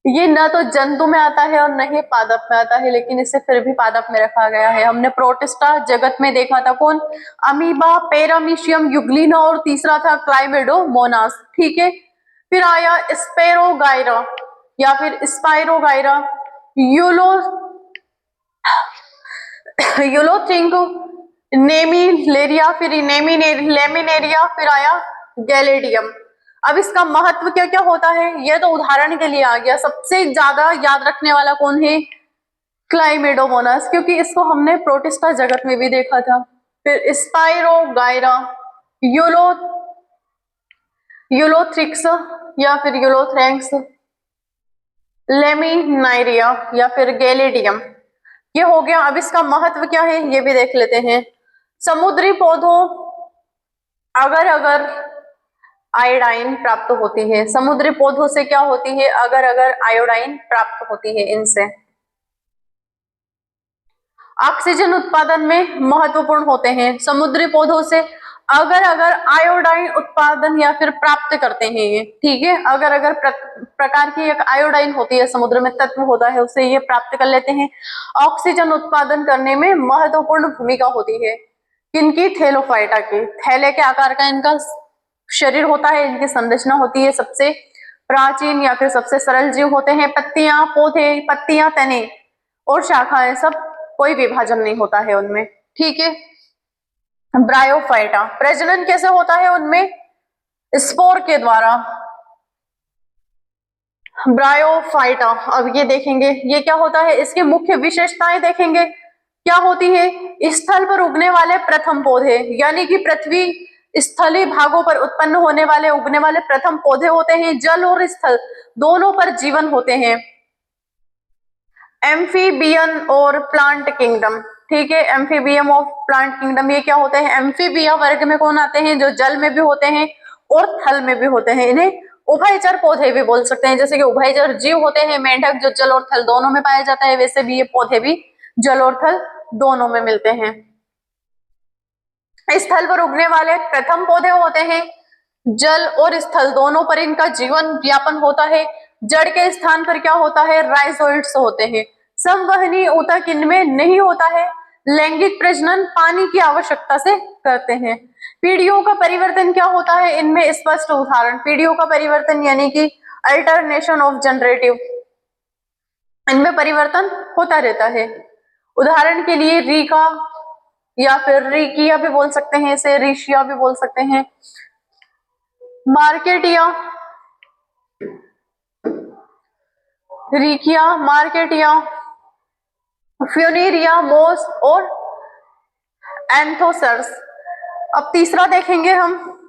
ये न तो जंतु में आता है और न ही पादप में आता है, लेकिन इसे फिर भी पादप में रखा गया है। हमने प्रोटिस्टा जगत में देखा था कौन? अमीबा, पैरामीशियम, युग्लिना और तीसरा था क्लाइमेडोमोनास। ठीक है, फिर आया स्पेरोगाइरा या फिर स्पाइरोगाइरा, यूलोथ्रिंको, नेमिलेरिया, फिर लेमिनेरिया, फिर आया गैलेडियम। अब इसका महत्व क्या क्या होता है ये तो उदाहरण के लिए आ गया। सबसे ज्यादा याद रखने वाला कौन है? क्लाइमेडोमोनास, क्योंकि इसको हमने प्रोटिस्टा जगत में भी देखा था। फिर स्पाइरोगाइरा, यूलोथ्रिक्स या फिर यूलोथ्रैंक्स, लेमिनाइरिया या फिर गैलेडियम, ये हो गया। अब इसका महत्व क्या है ये भी देख लेते हैं। समुद्री पौधों अगर आयोडाइन प्राप्त होती है, समुद्री पौधों से क्या होती है? अगर आयोडाइन प्राप्त होती है इनसे। ऑक्सीजन उत्पादन में महत्वपूर्ण होते हैं, समुद्री पौधों से अगर अगर आयोडाइन उत्पादन या फिर प्राप्त करते हैं ये, ठीक है, अगर अगर प्रकार की एक आयोडाइन होती है, समुद्र में तत्व होता है, उसे ये प्राप्त कर लेते हैं। ऑक्सीजन उत्पादन करने में महत्वपूर्ण भूमिका होती है किनकी? थैलोफाइटा की। थैले के आकार का इनका शरीर होता है, इनकी संरचना होती है, सबसे प्राचीन या फिर सबसे सरल जीव होते हैं। पत्तियां, पौधे, पत्तियां, तने और शाखाएं, सब कोई विभाजन नहीं होता है उनमें, ठीक है। ब्रायोफाइटा, प्रजनन कैसे होता है उनमें? स्पोर के द्वारा। ब्रायोफाइटा, अब ये देखेंगे ये क्या होता है, इसकी मुख्य विशेषताएं देखेंगे क्या होती है। स्थल पर उगने वाले प्रथम पौधे, यानी कि पृथ्वी स्थलीय भागों पर उत्पन्न होने वाले उगने वाले प्रथम पौधे होते हैं। जल और स्थल दोनों पर जीवन होते हैं। एम्फीबियन और प्लांट किंगडम, ठीक है, एम्फीबियम ऑफ प्लांट किंगडम, ये क्या होते हैं? एम्फीबिया वर्ग में कौन आते हैं? जो जल में भी होते हैं और थल में भी होते हैं। इन्हें उभयचर पौधे भी बोल सकते हैं। जैसे कि उभयचर जीव होते हैं मेंढक, जो जल और थल दोनों में पाया जाता है, वैसे भी ये पौधे भी जल और थल दोनों में मिलते हैं। स्थल पर उगने वाले प्रथम पौधे होते हैं, जल और स्थल दोनों पर इनका जीवन व्यापन होता है। जड़ के स्थान पर क्या होता है? राइजोइड्स होते हैं। संवहनी ऊतक इनमें नहीं होता है। लैंगिक प्रजनन पानी की आवश्यकता से करते हैं। पीढ़ियों का परिवर्तन क्या होता है इनमें? स्पष्ट उदाहरण, पीढ़ियों का परिवर्तन यानी कि अल्टरनेशन ऑफ जनरेटिव, इनमें परिवर्तन होता रहता है। उदाहरण के लिए रीका या फिर रीकिया भी बोल सकते हैं, इसे रीशिया भी बोल सकते हैं। मार्केटिया, रीकिया, मार्केटिया, फ्यूनेरिया, मोस और एंथोसर्स। अब तीसरा देखेंगे हम,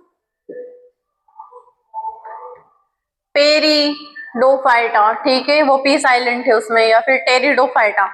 पेरिडोफाइटा, ठीक है, वो पीस आइलैंड है उसमें, या फिर टेरिडोफाइटा।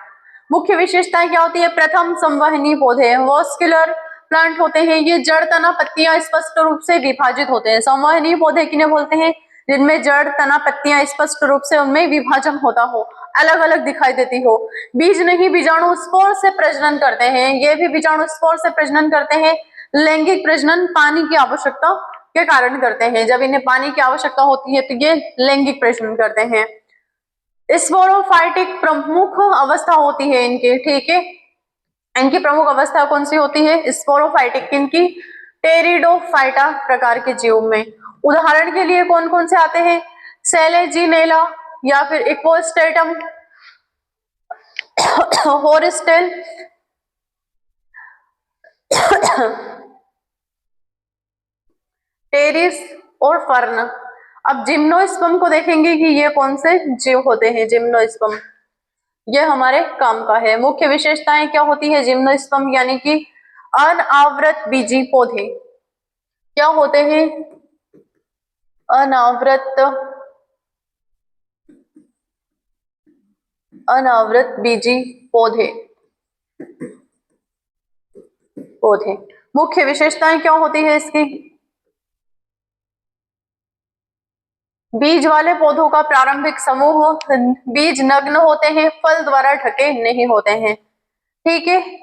मुख्य विशेषताएं क्या होती है? प्रथम संवहनी पौधे, वॉस्कुलर प्लांट होते हैं। ये जड़, तना, पत्तियां स्पष्ट रूप से विभाजित होते हैं। संवहनी पौधे किन्हें बोलते हैं? जिनमें जड़, तना, पत्तियां स्पष्ट रूप से उनमें विभाजन होता हो, अलग अलग दिखाई देती हो। बीज नहीं, बीजाणु स्पोर से प्रजनन करते हैं। ये भी बीजाणु स्पोर से प्रजनन करते हैं। लैंगिक प्रजनन पानी की आवश्यकता के कारण करते हैं। जब इन्हें पानी की आवश्यकता होती है तो ये लैंगिक प्रजनन करते हैं। स्पोरोफाइटिक प्रमुख अवस्था होती है इनकी, ठीक है, इनकी प्रमुख अवस्था कौन सी होती है? स्पोरोफाइटिक, इनकी टेरिडोफाइटा प्रकार के जीव में। उदाहरण के लिए कौन कौन से आते हैं? सेलेजिनेला या फिर इक्वोस्टेटम, होरिस्टेल, टेरिस और फर्न। अब जिम्नोस्पर्म को देखेंगे कि ये कौन से जीव होते हैं। जिम्नोस्पर्म ये हमारे काम का है। मुख्य विशेषताएं क्या होती है जिम्नोस्पर्म यानी कि अनावृत बीजी पौधे क्या होते हैं? अनावृत बीजी पौधे पौधे मुख्य विशेषताएं क्या होती है इसकी? बीज वाले पौधों का प्रारंभिक समूह, बीज नग्न होते हैं, फल द्वारा ढके नहीं होते हैं, ठीक है।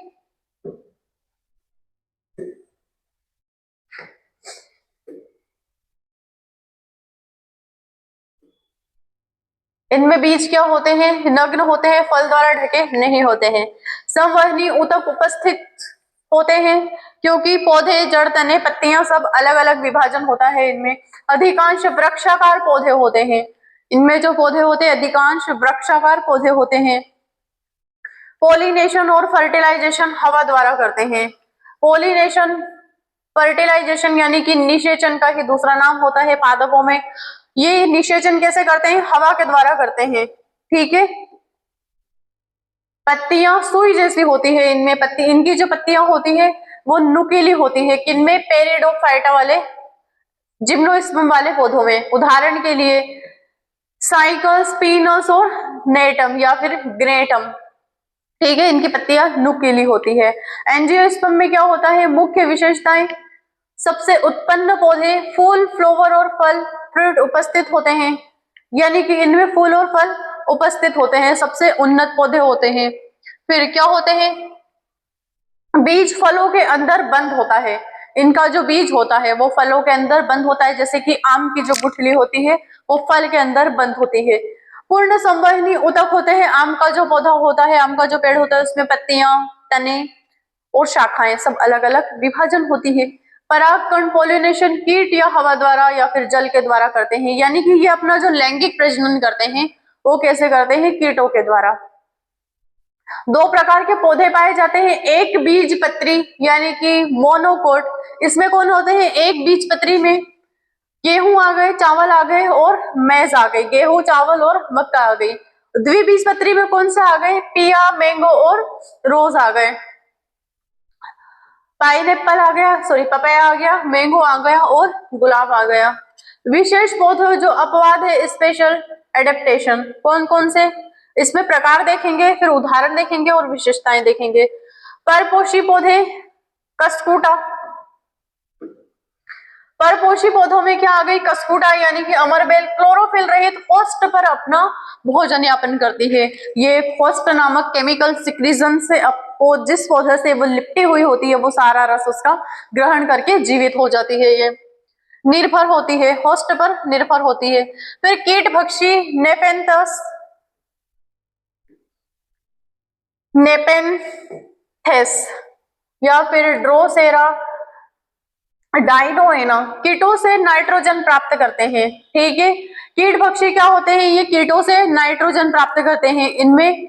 इनमें बीज क्या होते हैं? नग्न होते हैं, फल द्वारा ढके नहीं होते हैं। संवहनी ऊतक उपस्थित होते हैं क्योंकि पौधे, जड़, तने, पत्तियां सब अलग अलग विभाजन होता है इनमें। अधिकांश वृक्षाकार पौधे होते हैं। इनमें जो पौधे होते हैं अधिकांश वृक्षाकार पौधे होते हैं। पोलिनेशन और फर्टिलाइजेशन हवा द्वारा करते हैं। पोलिनेशन, फर्टिलाइजेशन यानी कि निषेचन का ही दूसरा नाम होता है पादपों में। ये निषेचन कैसे करते हैं? हवा के द्वारा करते हैं, ठीक है। पत्तियां सुई जैसी होती है इनमें, पत्ती, इनकी जो पत्तियां होती है वो नुकीली होती है। किनमें? पेरिडोफाइटा वाले, जिम्नोस्पर्म वाले पौधों में। उदाहरण के लिए साइकस, पीनस और नेटम या फिर ग्रेटम, ठीक है, इनकी पत्तियां नुकीली होती है। एंजियोस्पर्म में क्या होता है? मुख्य विशेषताएं, सबसे उत्पन्न पौधे, फूल, फ्लावर और फल, फ्रूट उपस्थित होते हैं, यानी कि इनमें फूल और फल उपस्थित होते हैं, सबसे उन्नत पौधे होते हैं। फिर क्या होते हैं? बीज फलों के अंदर बंद होता है, इनका जो बीज होता है वो फलों के अंदर बंद होता है, जैसे कि आम की जो गुठली होती है वो फल के अंदर बंद होती है। पूर्ण संवहनी ऊतक होते हैं, आम का जो पौधा होता है, आम का जो पेड़ होता है उसमें पत्तियां, तने और शाखाएं सब अलग अलग विभाजन होती है। परागकण पॉलिनेशन कीट या हवा द्वारा या फिर जल के द्वारा करते हैं, यानी कि ये अपना जो लैंगिक प्रजनन करते हैं वो कैसे करते हैं, कीटों के द्वारा। दो प्रकार के पौधे पाए जाते हैं, एक बीजपत्री यानी कि मोनोकोट, इसमें कौन होते हैं, एक बीजपत्री में गेहूं आ गए, चावल आ गए और मैज आ गई, गेहूं चावल और मक्का आ गई। द्विबीजपत्री में कौन सा आ गए, पिया, मैंगो और रोज आ गए। पाइनएप्पल आ गया, सॉरी पपाया आ गया, मैंगो आ गया और गुलाब आ गया। विशेष पौधे जो अपवाद है, स्पेशल एडेप्टेशन, कौन कौन से, इसमें प्रकार देखेंगे, फिर उदाहरण देखेंगे और विशेषताएं देखेंगे। परपोषी पौधे, कस्कुटा, परपोषी पौधों में क्या आ गई, कस्कुटा यानी कि अमरबेल क्लोरोफिल रहित होस्ट पर अपना भोजन यापन करती है। ये होस्ट नामक केमिकल सिक्रीजन से जिस पौधे से वो लिपटी हुई होती है वो सारा रस उसका ग्रहण करके जीवित हो जाती है। ये निर्भर होती है, होस्ट पर निर्भर होती है। फिर कीट भक्षी नेपेंथस, नेपेंथेस या फिर ड्रोसेरा डाइनोएना कीटों से नाइट्रोजन प्राप्त करते हैं। ठीक है, कीट भक्षी क्या होते हैं, ये कीटों से नाइट्रोजन प्राप्त करते हैं। इनमें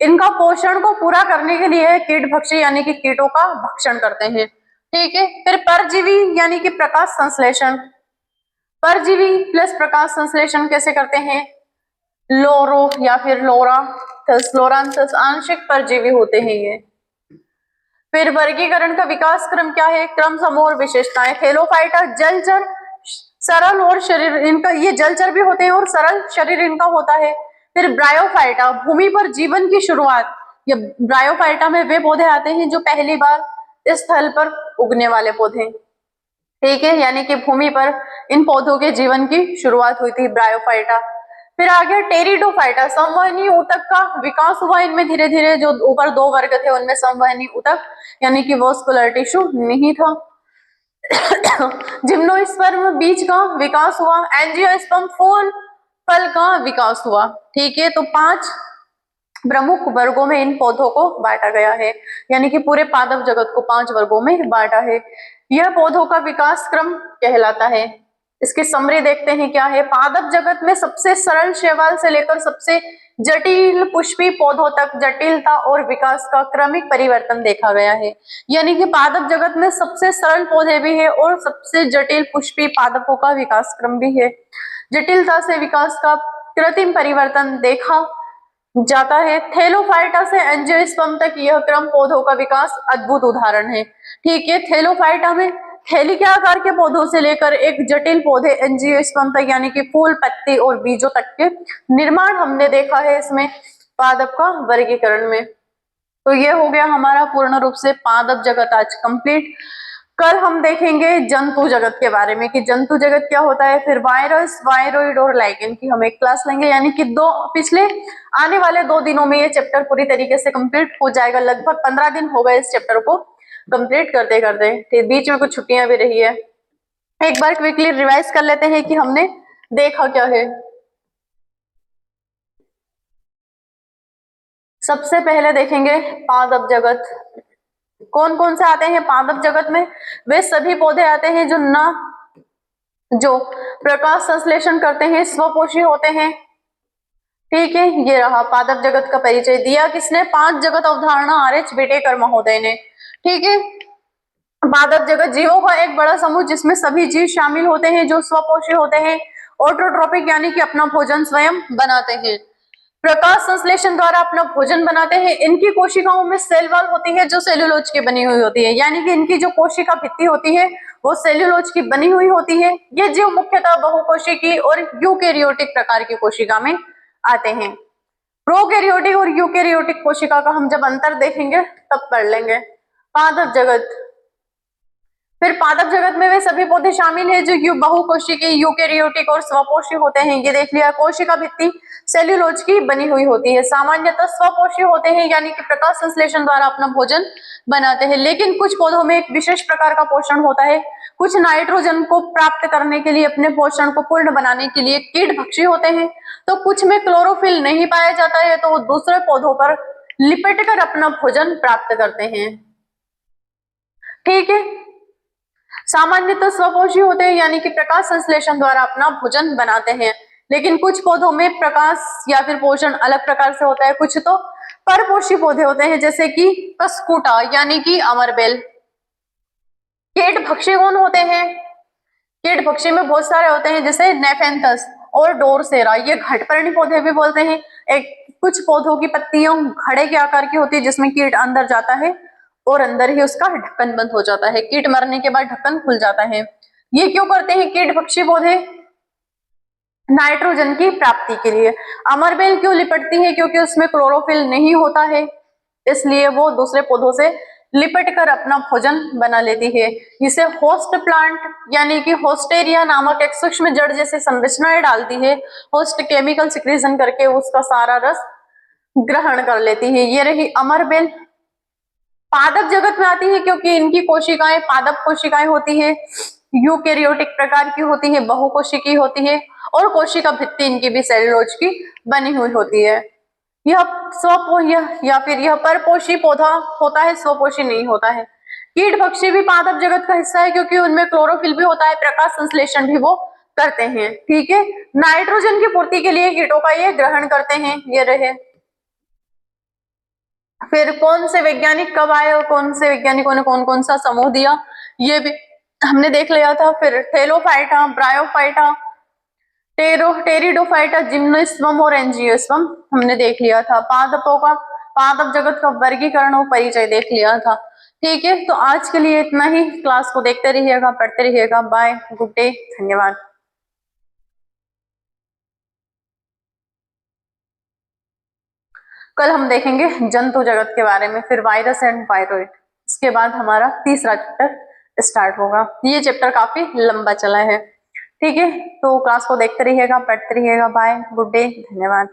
इनका पोषण को पूरा करने के लिए कीट भक्षी यानी कि कीटों का भक्षण करते हैं। ठीक है, फिर परजीवी यानी कि प्रकाश संश्लेषण, परजीवी प्लस प्रकाश संश्लेषण कैसे करते हैं, लोरो या फिर लोरांथस आंशिक परजीवी होते हैं ये। फिर वर्गीकरण का विकास क्रम क्या है, क्रम, समूह और विशेषताएं। थैलोफाइटा जलचर, सरल और शरीर इनका, ये जलचर भी होते हैं और सरल शरीर इनका होता है। फिर ब्रायोफाइटा भूमि पर जीवन की शुरुआत, ये ब्रायोफाइटा में वे पौधे आते हैं जो पहली बार इस स्थल पर उगने वाले पौधे। ठीक है, यानी कि भूमि पर इन पौधों के जीवन की शुरुआत हुई थी, ब्रायोफाइटा। फिर आ गया टेरिडोफाइटा, संवहनी ऊतक का विकास हुआ इनमें धीरे धीरे। जो ऊपर दो वर्ग थे उनमें संवहनी ऊतक यानी कि वॉस्कुलर टिश्यू नहीं था। जिम्नोस्पर्म बीज का विकास हुआ, एंजियोस्पर्म फूल फल का विकास हुआ। ठीक है, तो 5 प्रमुख वर्गों में इन पौधों को बांटा गया है, यानी कि पूरे पादप जगत को 5 वर्गों में बांटा है। यह पौधों का विकास क्रम कहलाता है। इसकी समरी देखते हैं क्या है। पादप जगत में सबसे सरल शैवाल से लेकर सबसे जटिल पुष्पी पौधों तक जटिलता और विकास का क्रमिक परिवर्तन देखा गया है। यानी कि पादप जगत में सबसे सरल पौधे भी है और सबसे जटिल पुष्पी पादपों का विकास क्रम भी है। जटिलता से विकास का कृत्रिम परिवर्तन देखा जाता है। थैलोफाइटा से एंजियोस्पर्म तक यह क्रम पौधों का विकास अद्भुत उदाहरण है। ठीक है, थैलोफाइटा में थैली के आकार के पौधों से लेकर एक जटिल पौधे एंजियोस्पर्म तक यानी कि फूल, पत्ती और बीजों तक के निर्माण हमने देखा है इसमें पादप का वर्गीकरण में। तो ये हो गया हमारा पूर्ण रूप से पादप जगत आज कंप्लीट। कल हम देखेंगे जंतु जगत के बारे में कि जंतु जगत क्या होता है। फिर वायरस, वायरोइड और लाइकेन की हम एक क्लास लेंगे, यानी कि पिछले आने वाले 2 दिनों में ये चैप्टर पूरी तरीके से कंप्लीट हो जाएगा। लगभग 15 दिन हो गए इस चैप्टर को कंप्लीट करते करते, फिर बीच में कुछ छुट्टियां भी रही है। एक बार क्विकली रिवाइज कर लेते हैं कि हमने देखा क्या है। सबसे पहले देखेंगे पादप जगत। कौन कौन से आते हैं पादप जगत में, वे सभी पौधे आते हैं जो प्रकाश संश्लेषण करते हैं, स्वपोषी होते हैं। ठीक है, ये रहा पादप जगत का परिचय दिया किसने, 5 जगत अवधारणा आर.एच. बिटेकर महोदय ने। ठीक है, पादप जगत जीवों का एक बड़ा समूह जिसमें सभी जीव शामिल होते हैं जो स्वपोषी होते हैं, ऑटोट्रोपिक यानी कि अपना भोजन स्वयं बनाते हैं, प्रकाश संश्लेषण द्वारा अपना भोजन बनाते हैं। इनकी कोशिकाओं में सेल वॉल होती है जो सेल्यूलोज की बनी हुई होती है, यानी कि इनकी जो कोशिका भित्ति होती है वो सेल्यूलोज की बनी हुई होती है। ये जीव मुख्यतः बहुकोशिकी और यूकेरियोटिक प्रकार की कोशिका में आते हैं। प्रोकैरियोटिक और यूकेरियोटिक कोशिका का हम जब अंतर देखेंगे तब पढ़ लेंगे। पादप जगत फिर पादप जगत में वे सभी पौधे शामिल है जो बहुकोशिकीय, यूकेरियोटिक और स्वपोषी होते हैं। ये देख लिया। कोशिका भित्ति सेल्यूलोज की बनी हुई होती है। सामान्यतः स्वपोषी होते हैं, यानी कि प्रकाश संश्लेषण द्वारा अपना भोजन बनाते हैं। लेकिन कुछ पौधों में एक विशेष प्रकार का पोषण होता है। कुछ नाइट्रोजन को प्राप्त करने के लिए, अपने पोषण को पूर्ण बनाने के लिए कीट भक्षी होते हैं। तो कुछ में क्लोरोफिल नहीं पाया जाता है, तो वो दूसरे पौधों पर लिपट कर अपना भोजन प्राप्त करते हैं। ठीक है। सामान्यतः स्वपोषी होते हैं, यानी कि प्रकाश संश्लेषण द्वारा अपना भोजन बनाते हैं। लेकिन कुछ पौधों में प्रकाश या फिर पोषण अलग प्रकार से होता है। कुछ तो परपोषी पौधे होते हैं, जैसे कि कसकुटा यानी कि अमरबेल। कीट भक्षी कौन होते हैं? कीट भक्षी में बहुत सारे होते हैं, जैसे नेफेंथस और डोरसेरा। ये घटपर्णी पौधे भी बोलते हैं। एक कुछ पौधों की पत्तियां घड़े के आकार की होती है, जिसमें कीट अंदर जाता है और अंदर ही उसका ढक्कन बंद हो जाता है। कीट मरने के बाद ढक्कन खुल जाता है। ये क्यों करते हैं कीट भक्षी पौधे? नाइट्रोजन की प्राप्ति के लिए। अमरबेल क्यों लिपटती है? क्योंकि उसमें क्लोरोफिल नहीं होता है, इसलिए वो दूसरे पौधों से लिपट कर अपना भोजन बना लेती है। इसे होस्ट प्लांट यानी कि होस्टेरिया नामक एक सूक्ष्म जड़ जैसे संरचनाएं डालती है। होस्ट केमिकल सिक्रीशन करके उसका सारा रस ग्रहण कर लेती है। ये रही अमरबेल। पादप जगत में आती है क्योंकि इनकी कोशिकाएं पादप कोशिकाएं होती है, यूकेरियोटिक प्रकार की होती है, बहुकोशिकीय होती है और कोशिका भित्ति इनकी भी सेलुलोज की बनी हुई होती है। या फिर यह परपोषी पौधा होता है, स्वपोषी नहीं होता है। कीट भक्षी भी पादप जगत का हिस्सा है, क्योंकि उनमें क्लोरोफिल भी होता है, प्रकाश संश्लेषण भी वो करते हैं। ठीक है। नाइट्रोजन की पूर्ति के लिए कीटों का ये ग्रहण करते हैं। ये रहे। फिर कौन से वैज्ञानिक कब आए और कौन से वैज्ञानिकों ने कौन कौन सा समूह दिया, ये भी हमने देख लिया था। फिर थेलोफाइटा, ब्रायोफाइटा, टेरिडोफाइटा, जिम्नोस्पर्म और एंजियोस्पर्म हमने देख लिया था। पादपों का, पादप जगत का वर्गीकरण और परिचय देख लिया था। ठीक है। तो आज के लिए इतना ही। क्लास को देखते रहिएगा, पढ़ते रहिएगा। बाय, गुड डे, धन्यवाद। कल हम देखेंगे जंतु जगत के बारे में, फिर वायरस एंड वायरोइड। इसके बाद हमारा तीसरा चैप्टर स्टार्ट होगा। ये चैप्टर काफी लंबा चला है। ठीक है। तो क्लास को देखते रहिएगा, पढ़ते रहिएगा। बाय, गुड डे, धन्यवाद।